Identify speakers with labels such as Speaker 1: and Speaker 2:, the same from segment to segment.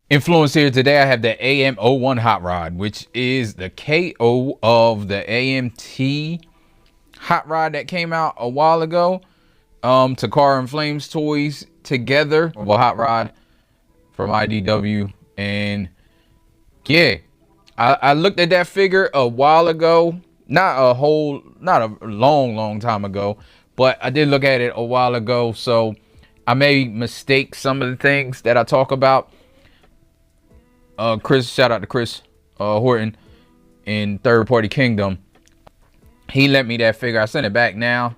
Speaker 1: Influence here. Today I have the AM01 Hot Rod, which is the KO of the AMT Hot Rod that came out a while ago. Takara and Flame Toys together. Well, Hot Rod from IDW. And yeah, I looked at that figure a while ago. Not a long time ago, but I did look at it a while ago. So I may mistake some of the things that I talk about. Chris, shout out to Chris Horton in Third Party Kingdom. He lent me that figure. I sent it back now,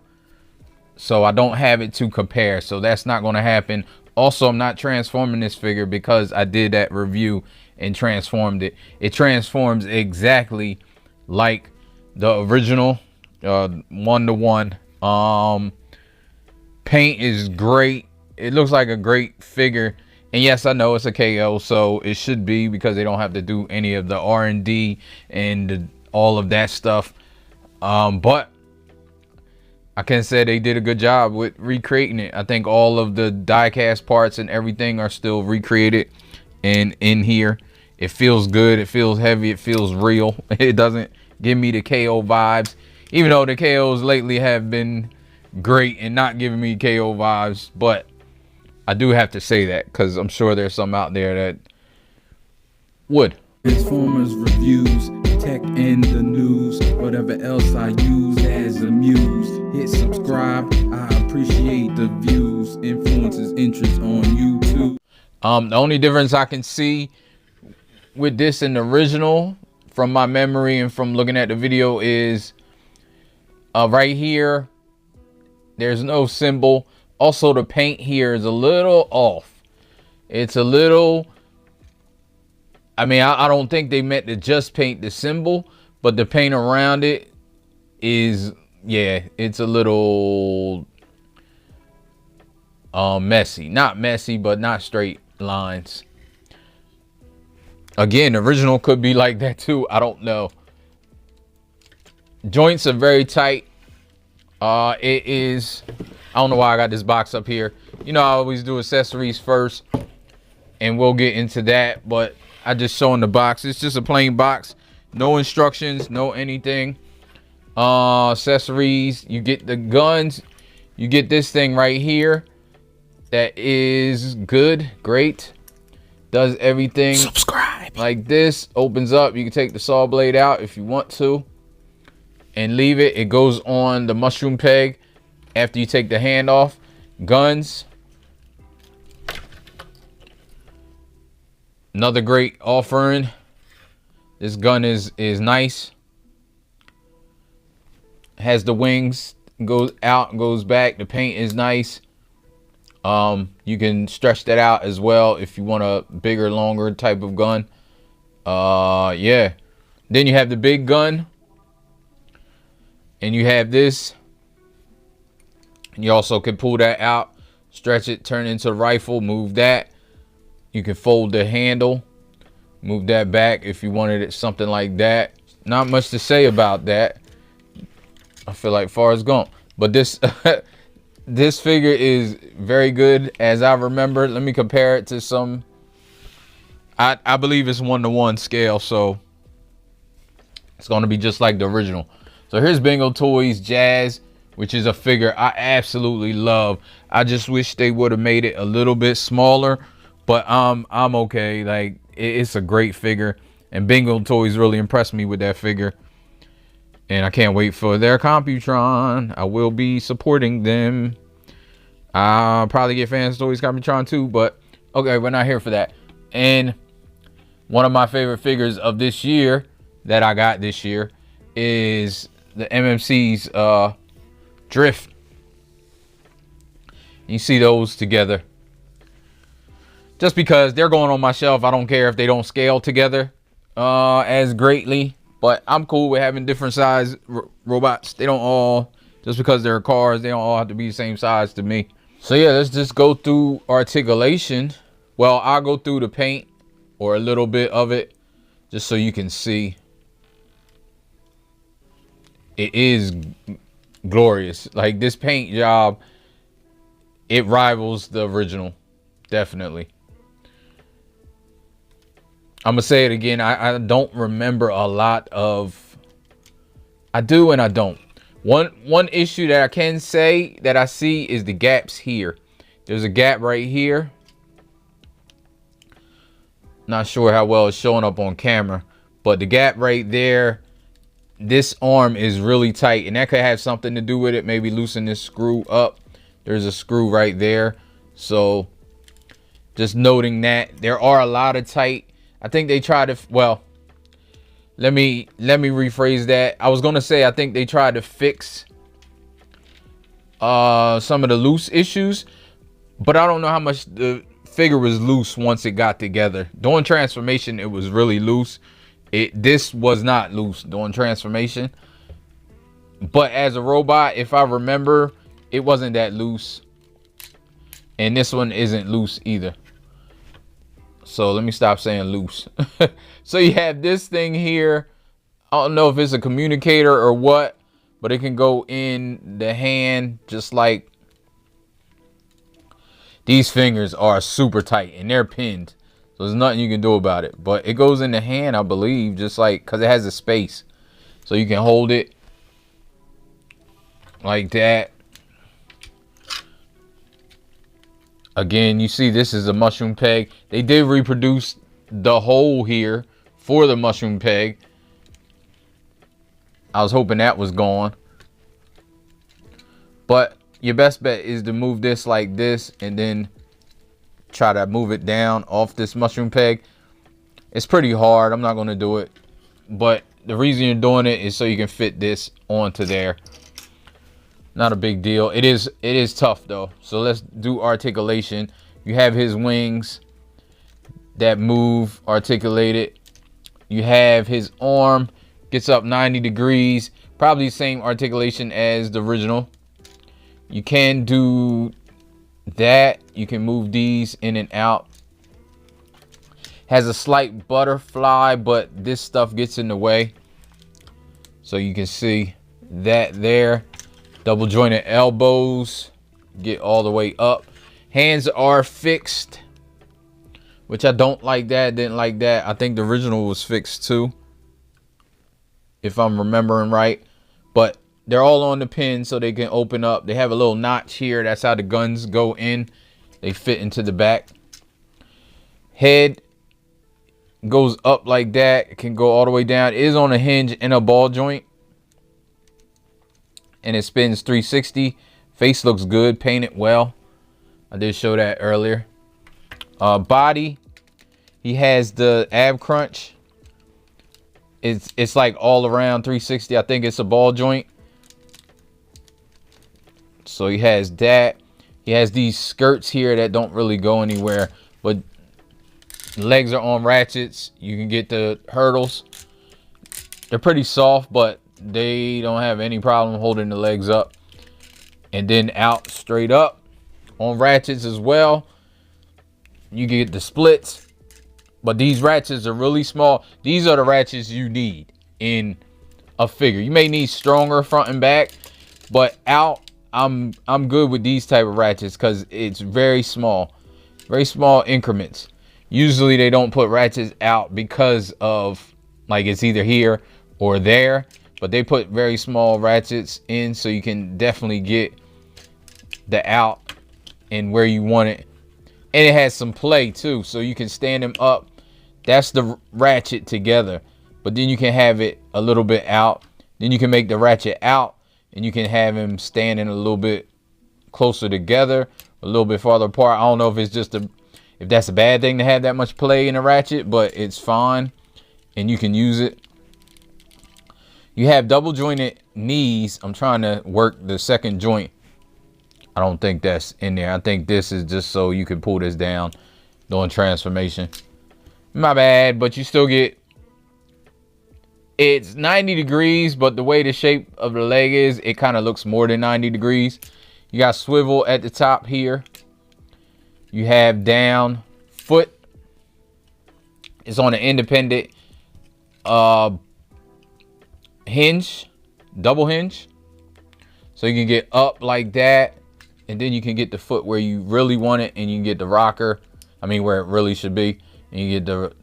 Speaker 1: so I don't have it to compare. So that's not going to happen. Also, I'm not transforming this figure because I did that review and transformed it. It transforms exactly like the original 1-to-1. Paint is great. It looks like a great figure. And yes, I know it's a KO, so it should be, because they don't have to do any of the R&D and all of that stuff. But I can say they did a good job with recreating it. I think all of the die-cast parts and everything are still recreated and in here. It feels good. It feels heavy. It feels real. It doesn't give me the KO vibes, even though the KOs lately have been great and not giving me KO vibes. But I do have to say that because I'm sure there's some out there that would.
Speaker 2: Transformers reviews, tech and the news, whatever else I use as a muse. Hit subscribe. I appreciate the views. Influences interest on YouTube.
Speaker 1: The only difference I can see with this and the original, from my memory and from looking at the video, is right here there's no symbol. Also, the paint here is a little off. It's a little, I mean, I don't think they meant to just paint the symbol, but the paint around it is, yeah, it's a little messy. Not messy, but not straight lines. Again, the original could be like that too. I don't know. Joints are very tight. It is, I don't know why I got this box up here. You know, I always do accessories first, and we'll get into that. But I just showing the box. It's just a plain box, no instructions, no anything. Accessories, you get the guns, you get this thing right here that is good, great, does everything. Subscribe. Like this, opens up. You can take the saw blade out if you want to and leave it. It goes on the mushroom peg after you take the hand off. Guns, another great offering. This gun is nice. Has the wings, goes out and goes back. The paint is nice. You can stretch that out as well if you want a bigger, longer type of gun. Yeah. Then you have the big gun, and you have this. And you also can pull that out, stretch it, turn it into a rifle, move that. You can fold the handle, move that back if you wanted it something like that. Not much to say about that. I feel like far as gone. But this this figure is very good as I remember. Let me compare it to some. I believe it's 1-to-1 scale, so it's going to be just like the original. So here's Bingo Toys Jazz, which is a figure I absolutely love. I just wish they would have made it a little bit smaller, but I'm okay. Like, it's a great figure, and Bingo Toys really impressed me with that figure, and I can't wait for their Computron. I will be supporting them. I'll probably get Fans Toys Computron too, but okay, we're not here for that. And one of my favorite figures of this year that I got this year is the MMC's Drift. You see those together. Just because they're going on my shelf, I don't care if they don't scale together as greatly. But I'm cool with having different size robots. They don't all, just because they're cars, they don't all have to be the same size to me. So yeah, let's just go through Articulation. Well, I'll go through the paint, or a little bit of it, just so you can see. It is glorious. Like, this paint job, it rivals the original, definitely. I'm gonna say it again. I don't remember a lot of. I do and I don't. One issue that I can say that I see is the gaps here. There's a gap right here. Not sure how well it's showing up on camera, but the gap right there, this arm is really tight, and that could have something to do with it. Maybe loosen this screw up. There's a screw right there. So just noting that there are a lot of tight. I think they tried to, well, let me rephrase that. I was gonna say I think they tried to fix some of the loose issues, but I don't know how much the figure was loose once it got together. During transformation, it was really loose. This was not loose during transformation, but as a robot, if I remember, it wasn't that loose, and this one isn't loose either. So let me stop saying loose. So you have this thing here. I don't know if it's a communicator or what, but it can go in the hand just like. These fingers are super tight and they're pinned, so there's nothing you can do about it. But it goes in the hand, I believe, just like, because it has a space, so you can hold it like that. Again, you see this is a mushroom peg. They did reproduce the hole here for the mushroom peg. I was hoping that was gone, but your best bet is to move this like this and then try to move it down off this mushroom peg. It's pretty hard. I'm not going to do it, but the reason you're doing it is so you can fit this onto there. Not a big deal. It is tough though. So let's do articulation. You have his wings that move articulated. You have his arm gets up 90 degrees, probably the same articulation as the original. You can do that. You can move these in and out. Has a slight butterfly, but this stuff gets in the way. So you can see that there. Double jointed elbows get all the way up. Hands are fixed, which I don't like that. Didn't like that. I think the original was fixed too, if I'm remembering right. But they're all on the pin so they can open up. They have a little notch here. That's how the guns go in. They fit into the back. Head goes up like that. It can go all the way down. It is on a hinge and a ball joint, and it spins 360. Face looks good, painted well. I did show that earlier. Body, he has the ab crunch. It's like all around 360. I think it's a ball joint. So he has that. He has these skirts here that don't really go anywhere, but legs are on ratchets. You can get the hurdles. They're pretty soft, but they don't have any problem holding the legs up. And then out straight up on ratchets as well. You get the splits, but these ratchets are really small. These are the ratchets you need in a figure. You may need stronger front and back, but out, I'm good with these type of ratchets because it's very small increments. Usually they don't put ratchets out because of, like, it's either here or there, but they put very small ratchets in so you can definitely get the out and where you want it. And it has some play too, so you can stand them up. That's the ratchet together, but then you can have it a little bit out. Then you can make the ratchet out and you can have him standing a little bit closer together, a little bit farther apart. I don't know if it's just if that's a bad thing to have that much play in a ratchet, but it's fine and you can use it. You have double jointed knees. I'm trying to work the second joint. I don't think that's in there. I think this is just so you can pull this down during transformation. My bad, but you still get, it's 90 degrees, but the way the shape of the leg is, it kind of looks more than 90 degrees. You got swivel at the top here. You have down foot. It's on an independent hinge, double hinge. So you can get up like that, and then you can get the foot where you really want it, and you can get the rocker, I mean where it really should be, and you get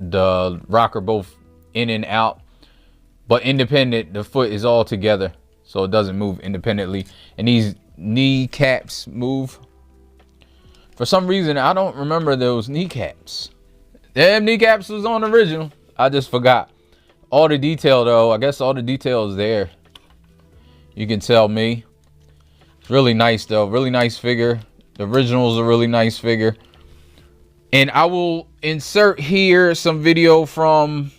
Speaker 1: the rocker both in and out, but independent. The foot is all together, so it doesn't move independently. And these kneecaps move. For some reason, I don't remember those kneecaps. Them kneecaps was on the original. I just forgot. All the detail though, I guess all the detail is there. You can tell me. It's really nice though, really nice figure. The original is a really nice figure. And I will insert here some video from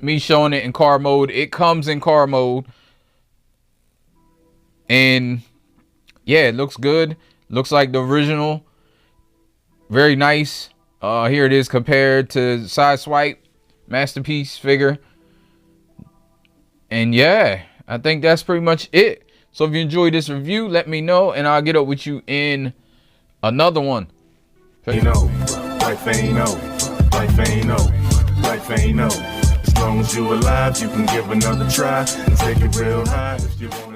Speaker 1: me showing it in car mode. It comes in car mode. And yeah, it looks good. Looks like the original. Very nice. Here it is compared to Sideswipe. Masterpiece figure. And yeah, I think that's pretty much it. So if you enjoyed this review, let me know and I'll get up with you in another one.
Speaker 3: You know, life ain't no, life ain't no, life ain't no. As long as you alive, you can give another try and take it real high if you want.